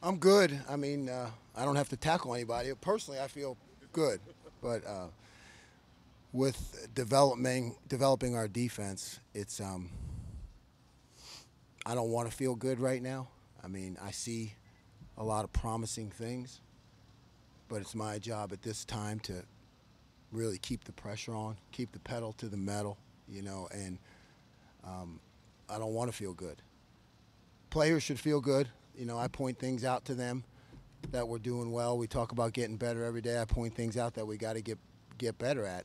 I'm good. I mean, I don't have to tackle anybody. Personally, I feel good. But with developing our defense, I don't want to feel good right now. I mean, I see a lot of promising things, but it's my job at this time to really keep the pressure on, keep the pedal to the metal, and I don't want to feel good. Players should feel good. I point things out to them that we're doing well. We talk about getting better every day. I point things out that we got to get better at,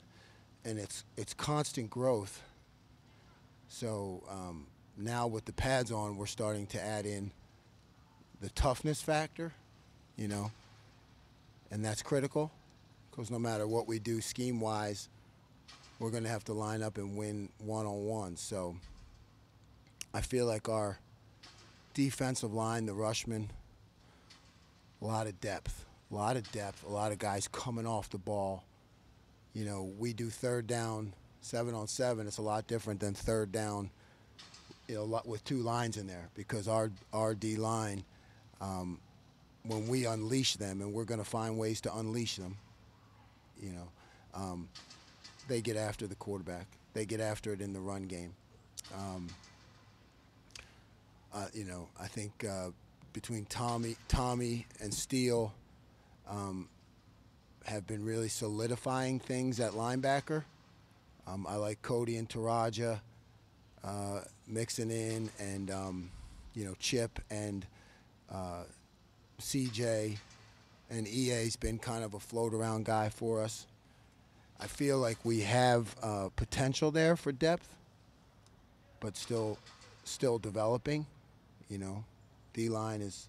and it's constant growth. So now with the pads on, we're starting to add in the toughness factor, you know, and that's critical because no matter what we do scheme wise, we're going to have to line up and win one-on-one. So I feel like our defensive line, the rushmen, a lot of depth, a lot of guys coming off the ball. We do third down, 7-on-7. It's a lot different than third down, with two lines in there because our D line, when we unleash them, and we're going to find ways to unleash them, they get after the quarterback. They get after it in the run game. I think between Tommy and Steele have been really solidifying things at linebacker. I like Cody and Taraja mixing in, and Chip and CJ and EA's been kind of a float around guy for us. I feel like we have potential there for depth, but still developing. D-line is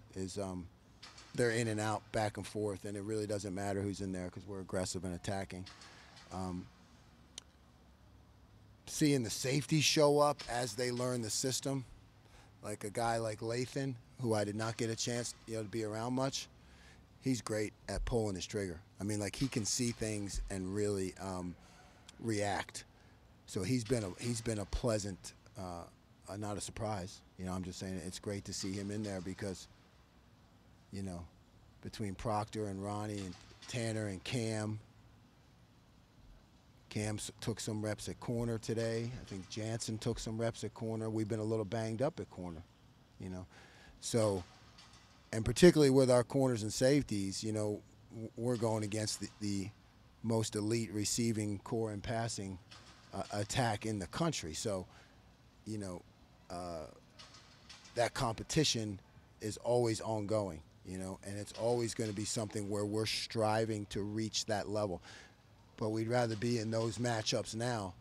they're in and out, back and forth, and it really doesn't matter who's in there because we're aggressive and attacking. Seeing the safeties show up as they learn the system, like a guy like Lathan, who I did not get a chance to be around much, he's great at pulling his trigger. I mean, like, he can see things and really react. So he's been a pleasant, not a surprise. I'm just saying it's great to see him in there because, between Proctor and Ronnie and Tanner and Cam took some reps at corner today. I think Jansen took some reps at corner. We've been a little banged up at corner, So, and particularly with our corners and safeties, we're going against the most elite receiving core and passing attack in the country. So, that competition is always ongoing, and it's always going to be something where we're striving to reach that level. But we'd rather be in those matchups now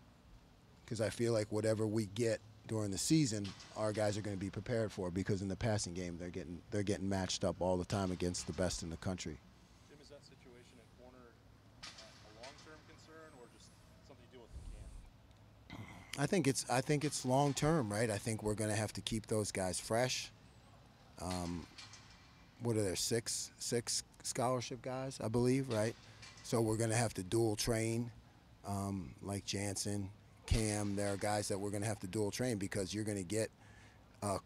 because I feel like whatever we get during the season, our guys are going to be prepared for because in the passing game, they're getting matched up all the time against the best in the country. Jim, is that situation at corner a long-term concern or just something you deal with in camp? I think it's long term, right? I think we're going to have to keep those guys fresh. What are there, six scholarship guys, I believe, right? So we're going to have to dual train, like Jansen, Cam. There are guys that we're going to have to dual train because you're going to get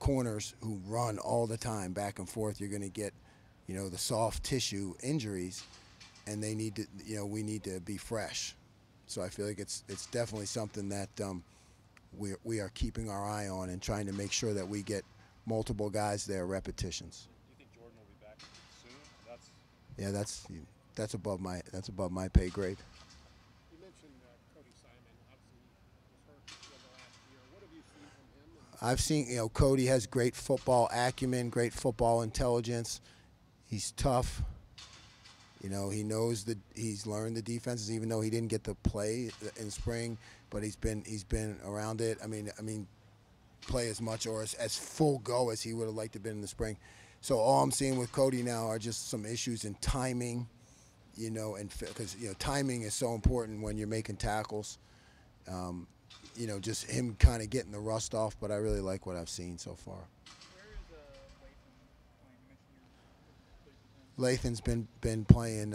corners who run all the time back and forth. You're going to get, the soft tissue injuries, and they need to, we need to be fresh. So I feel like it's definitely something that we are keeping our eye on and trying to make sure that we get multiple guys there, repetitions. Do you think Jordan will be back soon? Yeah, that's above my pay grade. You mentioned Cody Simon. Obviously, was hurt the last year. What have you seen from him? I've seen, Cody has great football acumen, great football intelligence. He's tough. He knows that he's learned the defenses, even though he didn't get to play in spring, but he's been around it. I mean, play as much or as full go as he would have liked to have been in the spring. So all I'm seeing with Cody now are just some issues in timing, and because timing is so important when you're making tackles. Just him kind of getting the rust off, but I really like what I've seen so far. Where is Lathan playing? You mentioned Lathan's been playing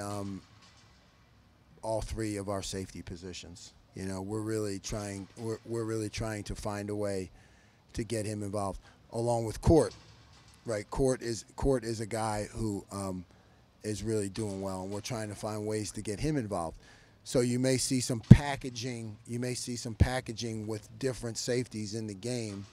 all three of our safety positions. We're really trying to find a way to get him involved, along with Court. right? Court is a guy who is really doing well, and we're trying to find ways to get him involved. So you may see some packaging. You may see some packaging with different safeties in the game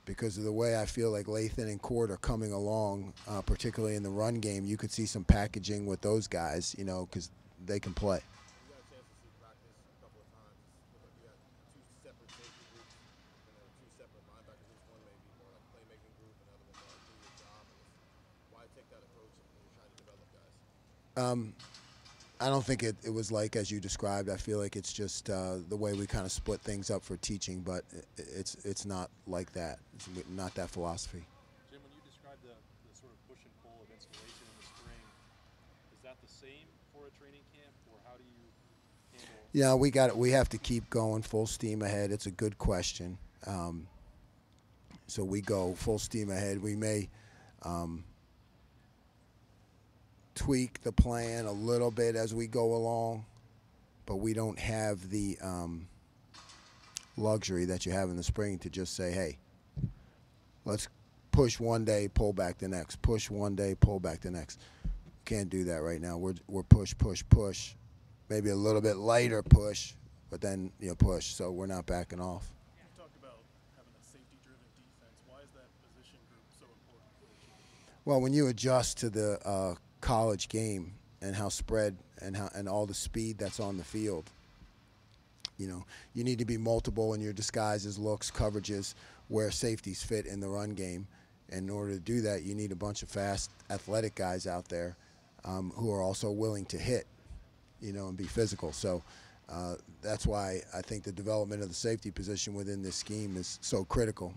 because of the way I feel like Lathan and Court are coming along, particularly in the run game. You could see some packaging with those guys, you know, because they can play. You got a chance to see practice a couple of times. You got two separate safety groups and then two separate linebacker groups. One may be more like a playmaking group, and the other one more like doing your job. Why take that approach when you're trying to develop guys? I don't think it was like as you described. I feel like it's just the way we kind of split things up for teaching, but it's not like that. It's not that philosophy. Jim, when you describe the sort of push and pull of installation in the spring, is that the same for a training camp, or how do you handle? Yeah, we have to keep going full steam ahead. It's a good question. So we go full steam ahead. We may tweak the plan a little bit as we go along, but we don't have the luxury that you have in the spring to just say, hey, let's push one day, pull back the next, push one day, pull back the next. Can't do that right now. We're push, maybe a little bit lighter push, but then push, so we're not backing off. You talked about having a safety-driven defense. Why is that position group so important? Well, when you adjust to the college game and how spread and all the speed that's on the field, you need to be multiple in your disguises, looks, coverages, where safeties fit in the run game. And in order to do that, you need a bunch of fast, athletic guys out there who are also willing to hit, and be physical. So that's why I think the development of the safety position within this scheme is so critical.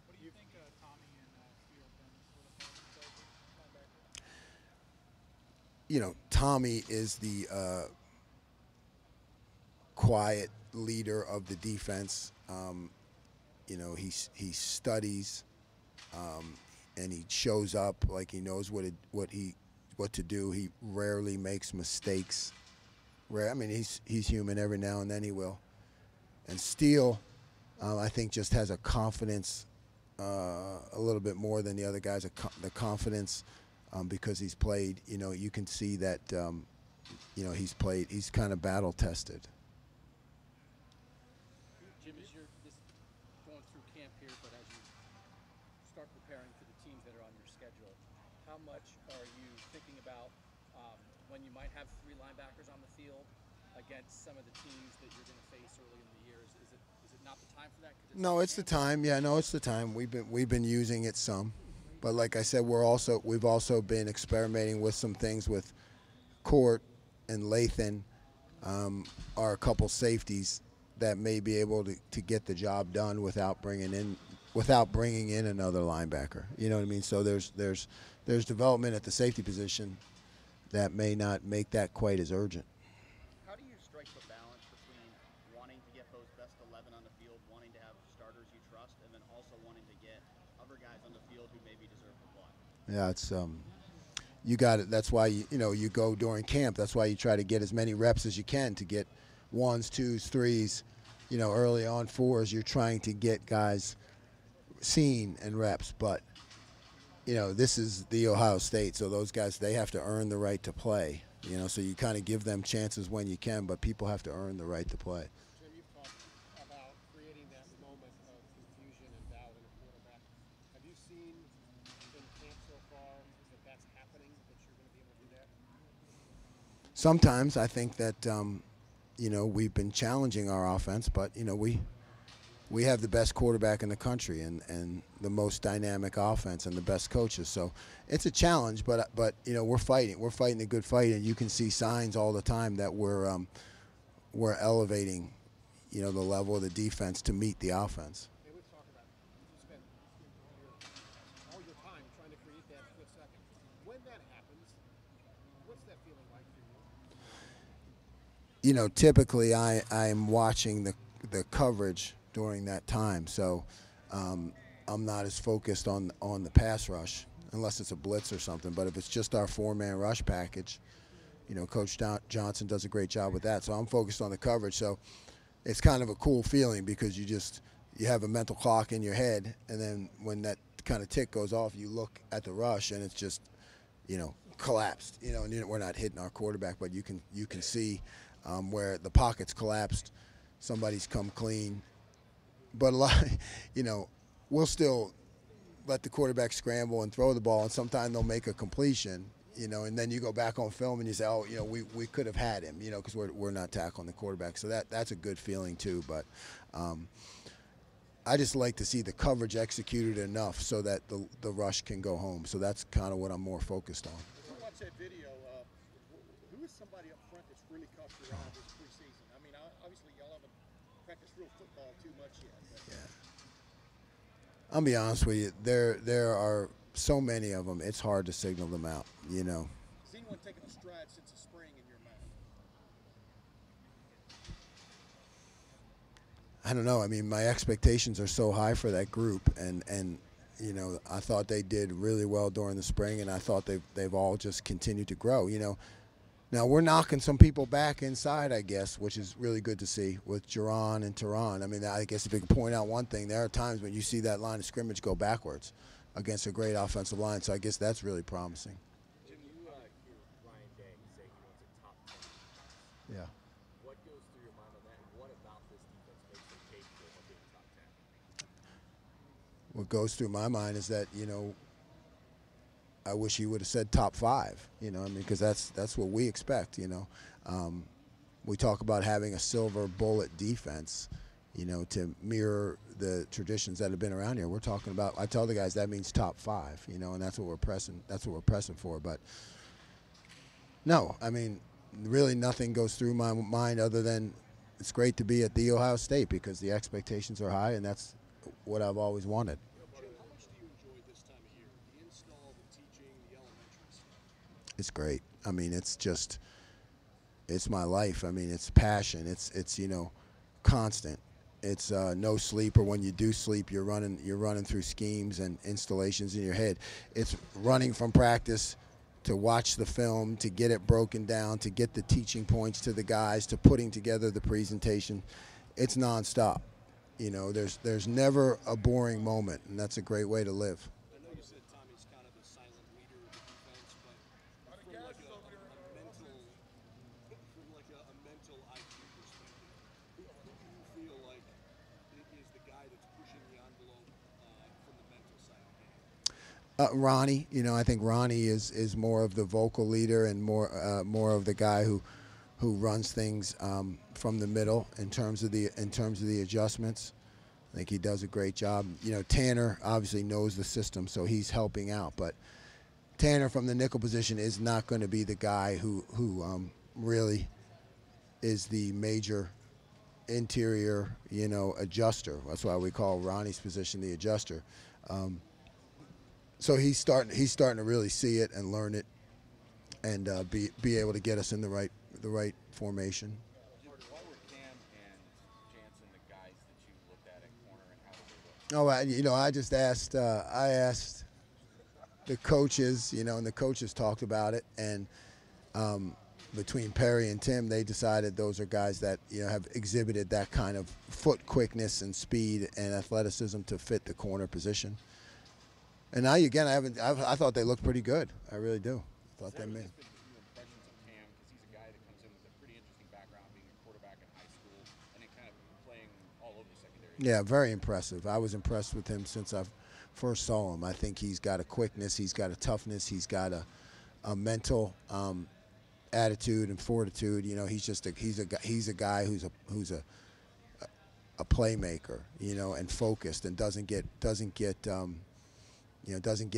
What do you think Tommy and Steele can sort of linebacker? Tommy is the quiet leader of the defense. He studies and he shows up like he knows what to do. He rarely makes mistakes. He's human. Every now and then he will. And Steele, I think, just has a confidence a little bit more than the other guys. The confidence. Because he's played, you can see that, he's played. He's kind of battle tested. Jim, as you're going through camp here, but as you start preparing for the teams that are on your schedule, how much are you thinking about when you might have three linebackers on the field against some of the teams that you're going to face early in the year? Is it not the time for that? No, it's the time. Yeah, no, it's the time. We've been using it some. But like I said, we've also been experimenting with some things with Court and Lathan, are a couple safeties that may be able to get the job done without bringing in another linebacker. You know what I mean? So there's development at the safety position that may not make that quite as urgent. How do you strike the balance between wanting to get those best 11 on the field, wanting to have starters you trust, and then also wanting to get other guys on the field who maybe deserve the block? Yeah, it's you got it. That's why you go during camp. That's why you try to get as many reps as you can to get 1s, 2s, 3s, early on 4s. You're trying to get guys seen and reps, but this is the Ohio State, so those guys, they have to earn the right to play. So you kind of give them chances when you can, but people have to earn the right to play. Jim, you've talked about creating that moment of confusion and doubt in a quarterback. Have you seen in camp so far that that's happening, that you're going to be able to do that? Sometimes I think that we've been challenging our offense, but we have the best quarterback in the country and the most dynamic offense and the best coaches. So it's a challenge, but we're fighting. We're fighting a good fight, and you can see signs all the time that we're elevating, the level of the defense to meet the offense. Hey, we've talked about you spend all your time trying to create that split second. When that happens, what's that feeling like for you? Typically I'm watching the coverage during that time, so I'm not as focused on the pass rush unless it's a blitz or something. But if it's just our 4-man rush package, Coach Johnson does a great job with that. So I'm focused on the coverage. So it's kind of a cool feeling because you have a mental clock in your head, and then when that kind of tick goes off, you look at the rush and it's just, collapsed. And we're not hitting our quarterback, but you can see where the pocket's collapsed. Somebody's come clean, but a lot, we'll still let the quarterback scramble and throw the ball, and sometimes they'll make a completion, and then you go back on film and you say, oh, we could have had him, because we're not tackling the quarterback. So that's a good feeling too. But I just like to see the coverage executed enough so that the rush can go home. So that's kind of what I'm more focused on. When you watch that video, who is somebody up front that's really caught your eye this preseason? I mean, obviously y'all haven't practiced real football too much yet. But. Yeah. I'll be honest with you. There are so many of them. It's hard to signal them out. Has anyone taken a stride since the spring in your mind? I don't know. I mean, my expectations are so high for that group, and I thought they did really well during the spring, and I thought they've all just continued to grow. Now we're knocking some people back inside, I guess, which is really good to see with Jaron and Tehran. I mean, I guess if you can point out one thing, there are times when you see that line of scrimmage go backwards against a great offensive line. So I guess that's really promising. Jim, you hear Ryan Day say he wants a top 10. Yeah. What goes through your mind on that, and what about this defense makes them capable of being top 10? What goes through my mind is that, I wish he would have said top 5, because that's what we expect, We talk about having a silver bullet defense, to mirror the traditions that have been around here. We're talking about, I tell the guys that means top 5, and that's what we're pressing for. But no, I mean, really nothing goes through my mind other than it's great to be at the Ohio State because the expectations are high, and that's what I've always wanted. How much do you enjoy this time of year? The install, the teaching, the elementary stuff? It's great. I mean, it's my life. I mean, it's passion. It's constant. It's no sleep, or when you do sleep, you're running through schemes and installations in your head. It's running from practice to watch the film, to get it broken down, to get the teaching points to the guys, to putting together the presentation. It's nonstop. There's never a boring moment, and that's a great way to live. I know you said Tommy's kind of the silent leader of the defense, but from like a mental IQ perspective, who do you feel like is the guy that's pushing the envelope from the mental side of the game? Ronnie, I think Ronnie is more of the vocal leader and more of the guy who runs things from the middle in terms of the adjustments. I think he does a great job. Tanner obviously knows the system, so he's helping out. But Tanner from the nickel position is not going to be the guy who really is the major interior, adjuster. That's why we call Ronnie's position the adjuster. So he's starting to really see it and learn it, and be able to get us in the right formation. Why were Cam and Jansen the guys that you looked at corner, and how did they look? I just asked. I asked the coaches, and the coaches talked about it, and between Perry and Tim, they decided those are guys that have exhibited that kind of foot quickness and speed and athleticism to fit the corner position. And now again, I thought they looked pretty good. I really do. I thought they made. Impressions of Cam, because he's a guy that comes in with a pretty interesting background, being a quarterback in high school, and then kind of playing all over the secondary. Yeah, very impressive. I was impressed with him since I first saw him. I think he's got a quickness, he's got a toughness, he's got a mental attitude and fortitude. He's a guy who's a playmaker, and focused, and doesn't get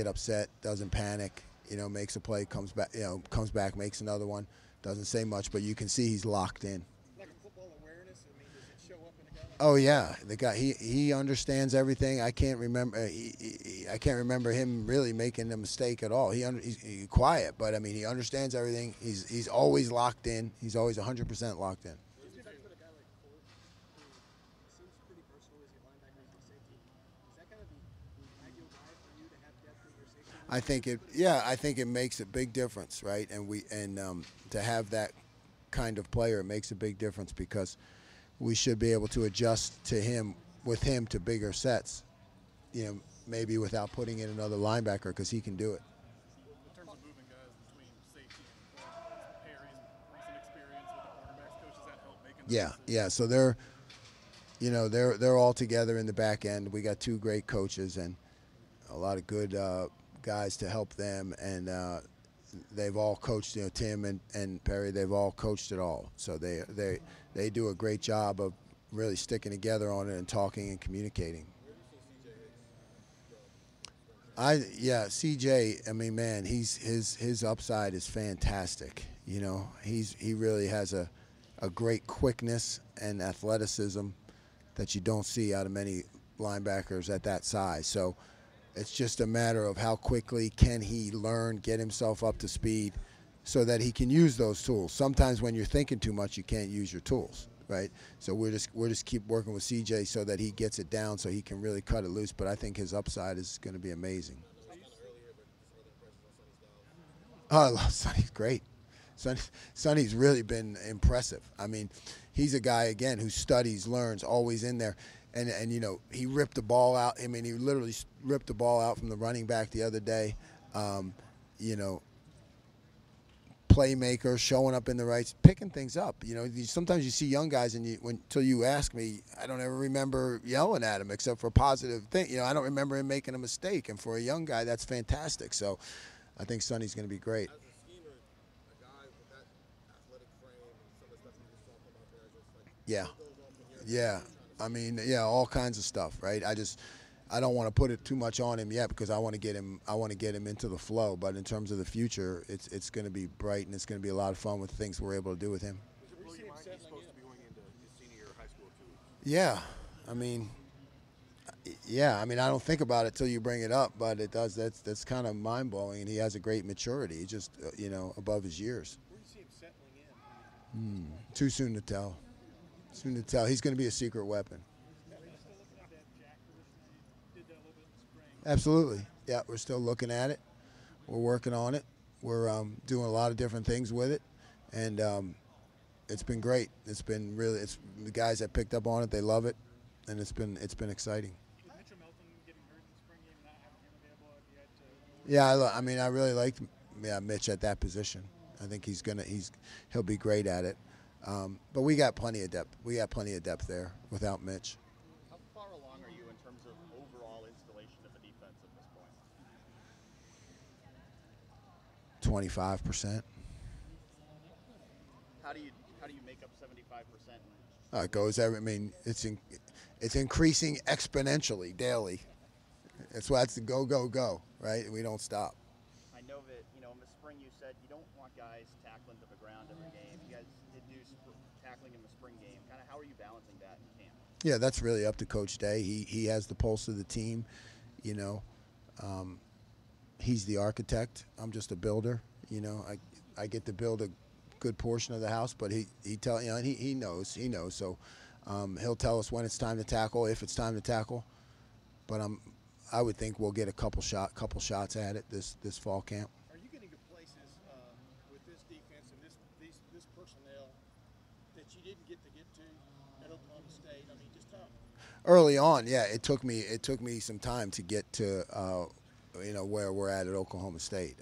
upset, doesn't panic. Makes a play, comes back, makes another one. Doesn't say much, but you can see he's locked in. Like a football awareness. I mean, does it show up in a guy like Oh yeah, the guy he understands everything. I can't remember him really making a mistake at all. He's quiet, but I mean he understands everything. He's always locked in. He's always 100% locked in. I think it makes a big difference, right? And to have that kind of player, it makes a big difference because we should be able to adjust to him to bigger sets. maybe without putting in another linebacker because he can do it. In terms of moving guys between safety and cornerback, Perry's recent experience with the cornerbacks coach, does that help making the Yeah, decision? yeah. So they're all together in the back end. We got two great coaches and a lot of good guys to help them, and they've all coached. Tim and Perry, they've all coached it all. So they do a great job of really sticking together on it and talking and communicating. CJ. I mean, man, his upside is fantastic. He really has a great quickness and athleticism that you don't see out of many linebackers at that size. So it's just a matter of how quickly can he learn, get himself up to speed, so that he can use those tools. Sometimes when you're thinking too much, you can't use your tools, right? So we're just keep working with CJ so that he gets it down, so he can really cut it loose. But I think his upside is going to be amazing. Oh, I love Sonny's great. Sonny's really been impressive. I mean, he's a guy, again, who studies, learns, always in there. And he ripped the ball out. I mean, he literally ripped the ball out from the running back the other day. Playmaker, showing up in the right, picking things up. Sometimes you see young guys, and until you ask me, I don't ever remember yelling at him except for positive thing. I don't remember him making a mistake. And for a young guy, that's fantastic. So I think Sonny's going to be great. As a schemer, a guy with that athletic frame and some of the stuff you just talked about there, just like Yeah. what goes on from here? Yeah, I mean, yeah, all kinds of stuff, right? I don't want to put it too much on him yet because I want to get him into the flow. But in terms of the future, it's going to be bright and it's going to be a lot of fun with things we're able to do with him. Does it blow your mind? He's supposed to be going into his senior year of high school too. Yeah, I mean, I don't think about it till you bring it up, but it does. That's kind of mind blowing, and he has a great maturity. He's just above his years. Where do you see him settling in? Too soon to tell. Soon to tell. He's going to be a secret weapon. Absolutely. Yeah, we're still looking at it. We're working on it. We're doing a lot of different things with it, and it's been great. It's been really. It's the guys that picked up on it. They love it, and it's been exciting. With Mitchell Melton getting hurt in the spring game and not having him available, have you had to? Yeah, I really liked Mitch at that position. I think he'll be great at it. But we got plenty of depth. We got plenty of depth there without Mitch. How far along are you in terms of overall installation of the defense at this point? 25%. How do you make up 75%? It goes it's increasing exponentially daily. That's why it's the go, right? We don't stop. I know that in the spring you said you don't want guys tackling to the ground every game. You guys did do tackling in the spring game. Kind of how are you balancing that in camp? Yeah, that's really up to Coach Day. He has the pulse of the team. He's the architect. I'm just a builder. I get to build a good portion of the house, but he knows. So he'll tell us when it's time to tackle, if it's time to tackle. But I would think we'll get a couple shots at it this fall camp. Are you getting to places with this defense and this personnel that you didn't get to at Oklahoma State? I mean, just talk. Early on, yeah, it took me some time to get to where we're at Oklahoma State.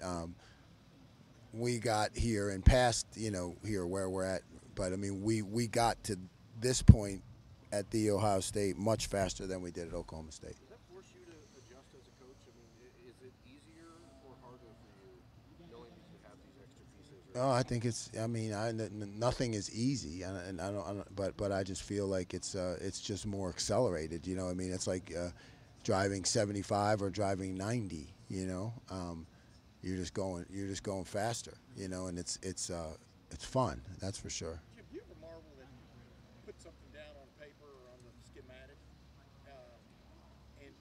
We got here and past here where we're at, but I mean we got to this point at the Ohio State much faster than we did at Oklahoma State. Does that force you to adjust as a coach? I mean, is it easier or harder for you knowing that you have these extra pieces? Oh, I think it's. I mean, nothing is easy, and I don't. But I just feel like it's just more accelerated. I mean, it's like driving 75 or driving 90. You're just going faster. And it's fun. That's for sure. Jim, do you ever marvel that you put something down on paper or on the schematic, and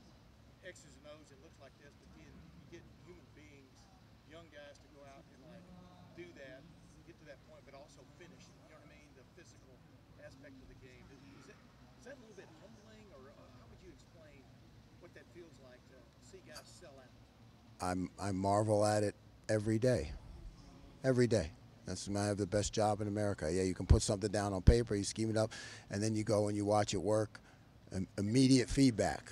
X's and O's, it looks like this, but then you get human beings, young guys, to go out and do that, get to that point, but also finish. You know what I mean? The physical aspect of the game. Is that a little bit humbling, or how would you explain what that feels like to see guys sell out? I marvel at it every day. Every day. I have the best job in America. Yeah, you can put something down on paper, you scheme it up, and then you go and you watch it work. Immediate feedback.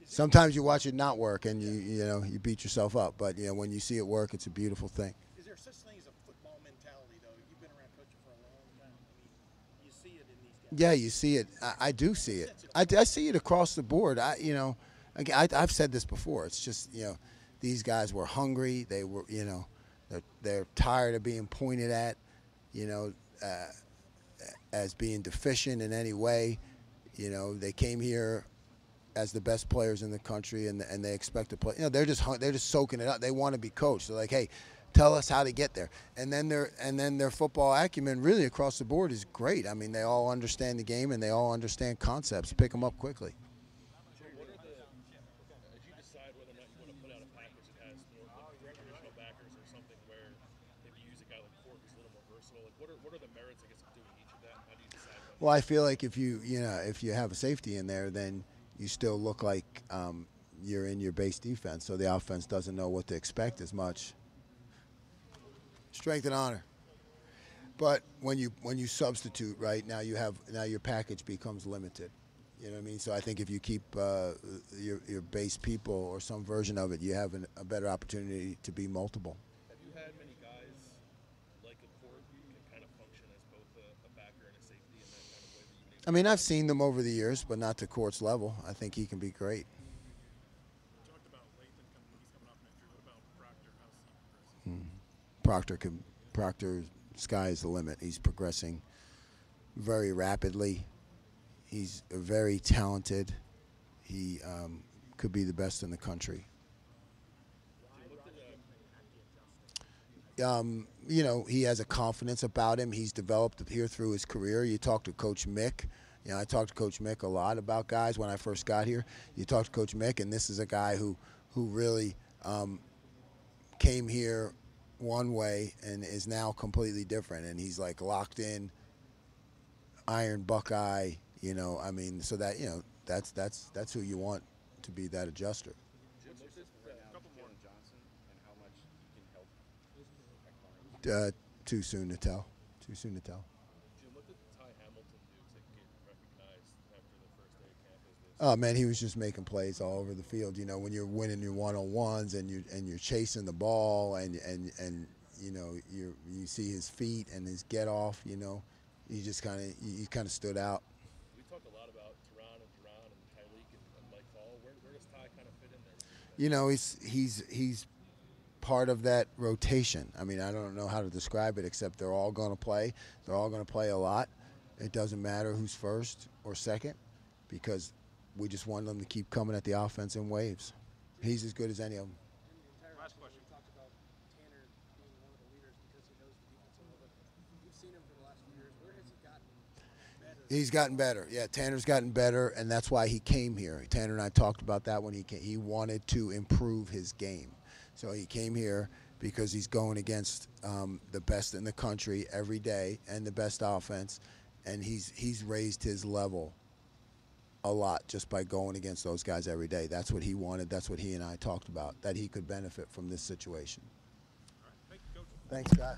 Sometimes you watch it not work, and you beat yourself up. But when you see it work, it's a beautiful thing. Is there such thing as a football mentality, though? You've been around coaching for a long time. I mean, you see it in these guys. Yeah, you see it. I do see it. I see it across the board. I've said this before. It's just these guys were hungry. They were they're tired of being pointed at, as being deficient in any way. They came here as the best players in the country, and they expect to play. They're just soaking it up. They want to be coached. They're like, hey, tell us how to get there. And then their football acumen really across the board is great. I mean, they all understand the game and they all understand concepts. Pick them up quickly. So what are as you decide whether or not you want to put out a package that has traditional backers or something where maybe you use a guy like Court who's a little more versatile, like what are the merits, I guess, of doing each of that? How do you decide? Well, I feel like if you have a safety in there, then you still look like you're in your base defense, so the offense doesn't know what to expect as much. Strength and honor. But when you substitute, right, now your package becomes limited. You know what I mean? So I think if you keep your base people or some version of it, you have a better opportunity to be multiple. Have you had many guys like a Court who can kind of function as both a backer and a safety in that kind of way that you need? I mean, I've seen them over the years, but not to Court's level. I think he can be great. You talked about Lathan he's coming up next year. What about Proctor? How's he progressing? Proctor's sky is the limit. He's progressing very rapidly. He's very talented. He could be the best in the country. He has a confidence about him. He's developed here through his career. You talk to Coach Mick. I talked to Coach Mick a lot about guys when I first got here. You talk to Coach Mick, and this is a guy who really came here one way and is now completely different. And he's like locked in, Iron Buckeye. So that's who you want to be that adjuster. Jim, what's it right now, Jim Johnson, and how much he can help at corner? Too soon to tell. Jim, what did Ty Hamilton do to get recognized after the first day of camp? Oh man, he was just making plays all over the field. When you're winning your one-on-ones and you're chasing the ball and you see his feet and his get off. You just kind of stood out. We talked a lot about Duran and Tyreek and Mike Hall. Where does Ty kind of fit in there? He's part of that rotation. I mean, I don't know how to describe it except they're all going to play. They're all going to play a lot. It doesn't matter who's first or second because we just want them to keep coming at the offense in waves. He's as good as any of them. Last question. You talked about Tanner being one of the leaders because he knows the defense a little bit. You've seen him for the last few years. Where has he gotten better? He's gotten better. Yeah, Tanner's gotten better, and that's why he came here. Tanner and I talked about that when he came. He wanted to improve his game. So he came here because he's going against the best in the country every day and the best offense, and he's raised his level a lot just by going against those guys every day. That's what he wanted. That's what he and I talked about, that he could benefit from this situation. All right. Thank you, Coach. Thanks, guys.